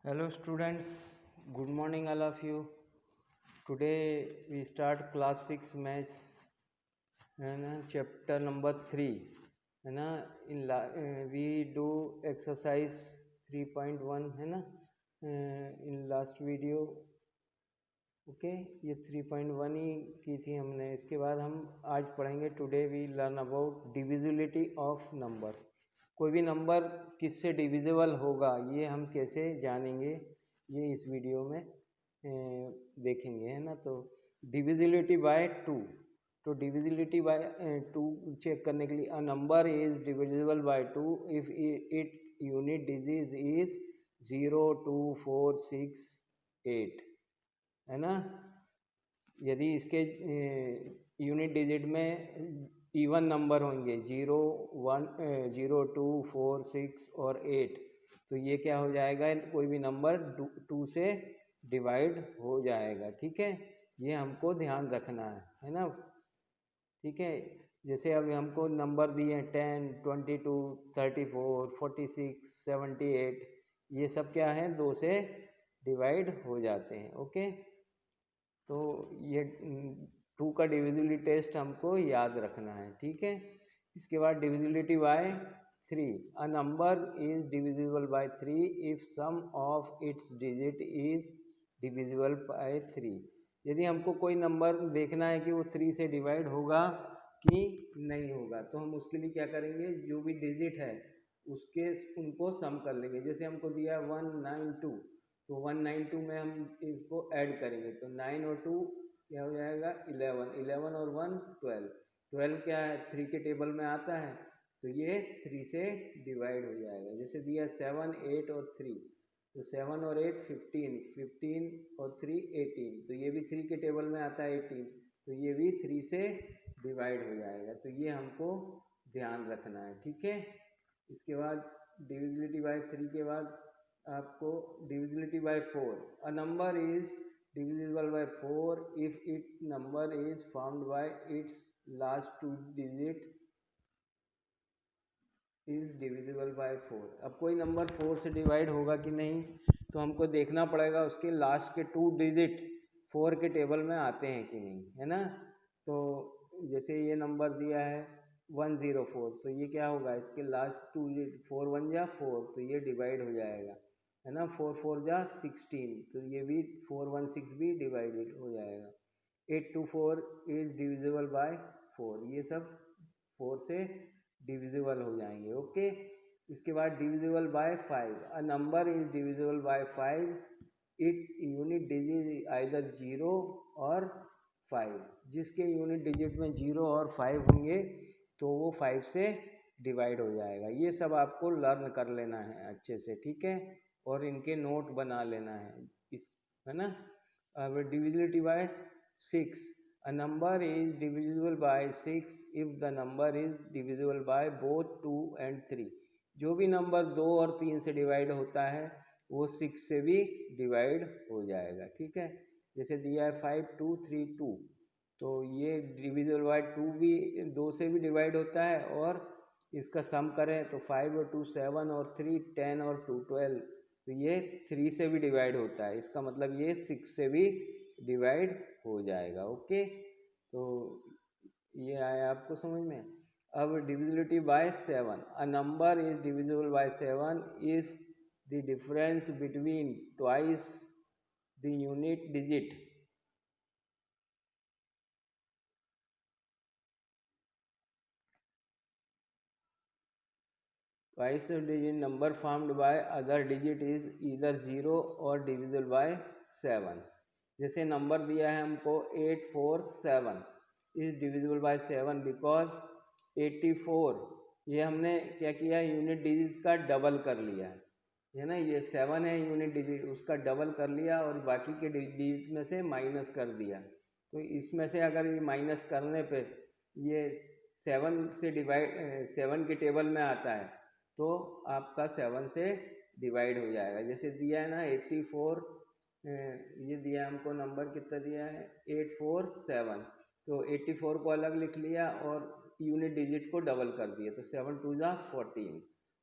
Hello students, good morning all of you. Today we start class 6 maths है ना, chapter number 3 है ना. We do exercise 3.1 है ना, in last video. ओके, ये 3.1 ही की थी हमने. इसके बाद हम आज पढ़ेंगे. Today we learn about divisibility of numbers. कोई भी नंबर किससे डिविजिबल होगा ये हम कैसे जानेंगे, ये इस वीडियो में देखेंगे है ना. तो डिविजिबिलिटी बाय 2. तो डिविजिबिलिटी बाय 2 चेक करने के लिए अ number is divisible bye 2 if it unit digit is 0, 2, 4, 6, 8 है ना. यदि इसके यूनिट डिजिट में इवन नंबर होंगे 0, 1, 0, 2, 4, 6 और 8, तो ये क्या हो जाएगा, कोई भी नंबर 2 से डिवाइड हो जाएगा. ठीक है, ये हमको ध्यान रखना है ना. ठीक है, जैसे अभी हमको नंबर दिए हैं 10, 22, 34, 46, 78, ये सब क्या है 2 से डिवाइड हो जाते हैं. ओके, तो ये 2 का डिविजिबिलिटी टेस्ट हमको याद रखना है. ठीक है, इसके बाद divisibility by 3. A number is divisible by 3 if sum of its digit is divisible by 3. यदि हमको कोई नंबर देखना है कि वो 3 से डिवाइड होगा कि नहीं होगा, तो हम उसके लिए क्या करेंगे, जो भी डिजिट है उसके उनको सम कर लेंगे. जैसे हमको दिया 192, तो 192 में हम इसको ऐड करेंगे, तो 9 और 2 क्या हो जाएगा 11, 11 और 1 12, 12 क्या है 3 के टेबल में आता है, तो ये 3 से डिवाइड हो जाएगा. जैसे दिया 7, 8 और 3, तो 7 और 8 15, 15 और 3 18, तो ये भी 3 के टेबल में आता है 18, तो ये भी 3 से डिवाइड हो जाएगा. तो ये हमको ध्यान रखना है. ठीक है, इसके बाद डिविजिबिलिटी बाय 3 के बाद आपको divisibility bye 4. A number is divisible bye 4 if it number is formed by it's last 2 digit is divisible bye 4. अब कोई नंबर 4 से डिवाइड होगा कि नहीं, तो हमको देखना पड़ेगा उसके लास्ट के 2 डिजिट 4 के टेबल में आते हैं कि नहीं, है ना. तो जैसे ये नंबर दिया है 104, तो ये क्या होगा, इसके लास्ट 2 डिजिट 4 1 जा 4, तो ये डिवाइड हो जाएगा है ना. 4 4 जा 16, तो ये भी 4 1 6 भी डिवाइडेड हो जाएगा. 824 इज डिविजिबल बाय 4, ये सब 4 से डिविजिबल हो जाएंगे. ओके, इसके बाद divisible by 5. A number is divisible bye 5 it unit digit either 0 और 5. जिसके यूनिट डिजिट में 0 और 5 होंगे तो वो 5 से डिवाइड हो जाएगा. ये सब आपको लर्न कर लेना है अच्छे से. ठीक है, और इनके नोट बना लेना है इस, है ना. अब divisibility bye 6. A number is divisible by 6 if the number is divisible by both 2 and 3. जो भी नंबर 2 और 3 से डिवाइड होता है वो 6 से भी डिवाइड हो जाएगा. ठीक है, जैसे दिया है 5 2 3 2, तो ये डिविजिबल बाय 2 भी 2 से भी डिवाइड होता है, और इसका सम करें तो 5 और 2 7 और 3 10 और 2 12, तो ये 3 से भी डिवाइड होता है. इसका मतलब ये 6 से भी डिवाइड हो जाएगा. ओके, तो ये आया आपको समझ में. अब divisibility bye 7. A number is divisible bye 7 if the difference between twice the unit digit twice the digit number formed by other digit is either 0 और divisible by 7. जैसे नंबर दिया है हमको 847 इज डिविजिबल बाय 7 बिकॉज 84, ये हमने क्या किया, unit digit का डबल कर लिया है ना. ये 7 है यूनिट डिजिट, उसका डबल कर लिया और बाकी के डिजिट में से माइनस कर दिया. तो इसमें से अगर ये माइनस करने पे ये 7 से डिवाइड 7 के टेबल में आता है तो आपका 7 से डिवाइड हो जाएगा. जैसे दिया है ना 84, ये दिया हमको नंबर कितना दिया है 847, तो 84 को अलग लिख लिया और यूनिट डिजिट को डबल कर दिया, तो 7 2 जा 14,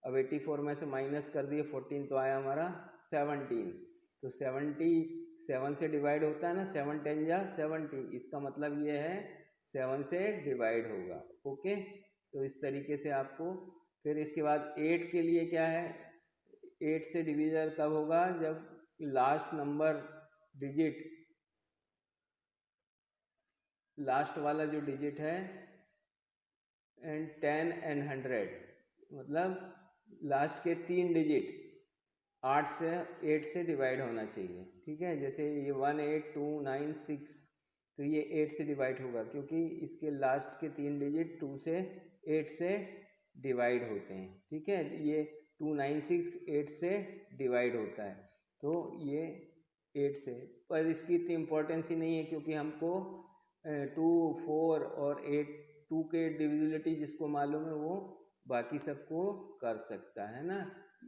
अब 84 में से माइनस कर दिए 14 तो आया हमारा 17। तो 77 से डिवाइड होता है ना, 7 10 जा 70, इसका मतलब ये है 7 से डिवाइड होगा। ओके, तो इस तरीके से आपको, फिर इसके बाद 8 के लिए क्या है, 8 से डिवीजन कब होगा, जब लास्ट नंबर डिजिट, लास्ट वाला जो डिजिट है एंड 10 एंड 100, मतलब लास्ट के 3 डिजिट 8 से डिवाइड होना चाहिए। ठीक है, जैसे ये 1 8 2 9 6, तो ये 8 से डिवाइड होगा क्योंकि इसके लास्ट के 3 डिजिट 2 से 8 से डिवाइड होते हैं। ठीक है, ये 2 9 6 8 से डिवाइड होता है, तो ये 8 से, पर इसकी इतनी इम्पोर्टेंस ही नहीं है क्योंकि हमको 2 4 और 8 2 के डिविजिबिलिटी जिसको मालूम है वो बाकी सबको कर सकता है ना,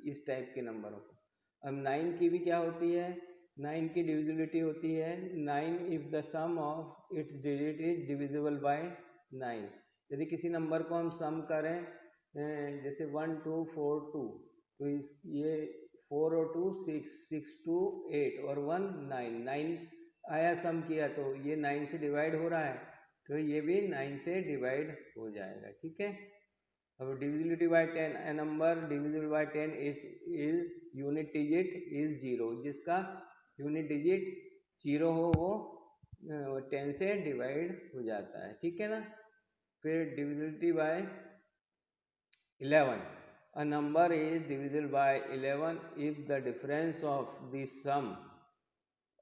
इस टाइप के नंबरों को। अब 9 की भी क्या होती है, 9 की डिविजिबिलिटी होती है 9 if the sum of its digit is divisible by 9। यदि किसी नंबर को हम सम करें जैसे 1 2 4 2, तो ये 4 और 2 6 6 2 8 और 1 9 9 आया, सम किया तो ये 9 से डिवाइड हो रहा है, तो ये भी 9 से डिवाइड हो जाएगा। ठीक है, अब divisibility bye 10, A number divisible by 10 is unit digit is 0, जिसका यूनिट डिजिट 0 हो वो 10 से डिवाइड हो जाता है। ठीक है ना, फिर divisibility bye 11, a number is divisible by 11 if the difference of the sum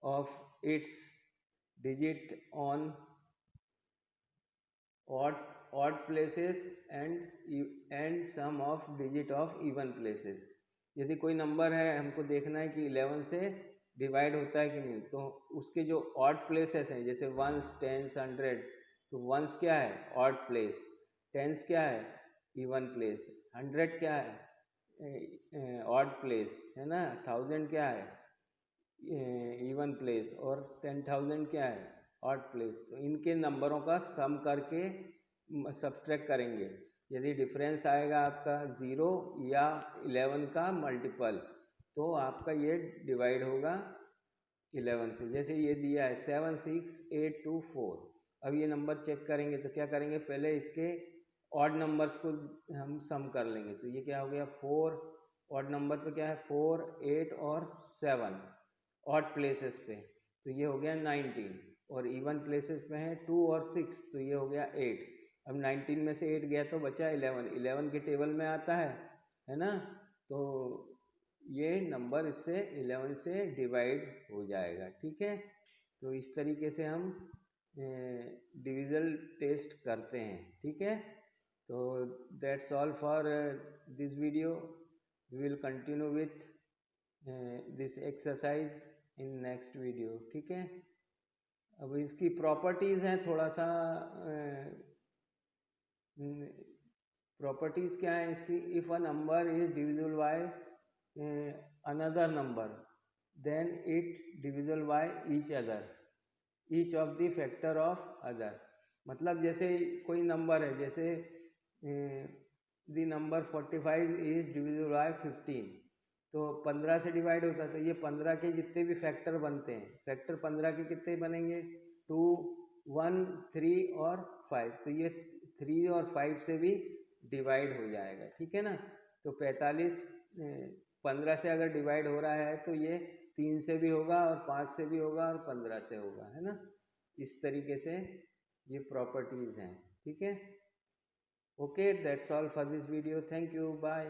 of its digit on odd places and sum of digit of even places। यदि कोई नंबर है हमको देखना है कि 11 से डिवाइड होता है कि नहीं, तो उसके जो ऑड प्लेसेस हैं जैसे वंस टेंस 100, तो वंस क्या है ऑड प्लेस, टेंस क्या है इवन प्लेस, 100 क्या है ऑड प्लेस है ना, 1000 क्या है इवन प्लेस, और 10,000 क्या है ऑड प्लेस। तो इनके नंबरों का सम करके सब्ट्रैक्ट करेंगे, यदि डिफरेंस आएगा आपका 0 या 11 का मल्टीपल, तो आपका ये डिवाइड होगा 11 से। जैसे ये दिया है 7 6 8 2 4, अब ये नंबर चेक करेंगे तो क्या करेंगे, पहले इसके ऑड नंबर्स को हम सम कर लेंगे। तो ये क्या हो गया 4, ऑड नंबर पे क्या है 4 8 और 7 ऑड प्लेसेस पे, तो ये हो गया 19, और इवन प्लेसेस पे है 2 और 6, तो ये हो गया 8। अब 19 में से 8 गया तो बचा 11, 11 के टेबल में आता है ना, तो ये नंबर इससे 11 से डिवाइड हो जाएगा। ठीक है, तो इस तरीके से हम डिविजन टेस्ट करते हैं। ठीक है, तो that's all for this video, we will continue with this exercise in next video. ठीक है, अब इसकी प्रॉपर्टीज हैं, थोड़ा सा प्रॉपर्टीज क्या है इसकी, if a number is divisible by another number then it divisible by each other, each of the factor of other. मतलब जैसे कोई नंबर है, जैसे the number 45 is divisible by 15, तो 15 से डिवाइड होता है, तो ये 15 के जितने भी फैक्टर बनते हैं, फैक्टर 15 के कितने बनेंगे 2 1 3 और 5, तो ये 3 और 5 से भी डिवाइड हो जाएगा। ठीक है ना, तो 45 15 से अगर डिवाइड हो रहा है तो ये 3 से भी होगा और 5 से भी होगा और 15 से होगा, है ना। इस तरीके से ये प्रॉपर्टीज हैं। ठीक है, okay, that's all for this video, thank you, bye.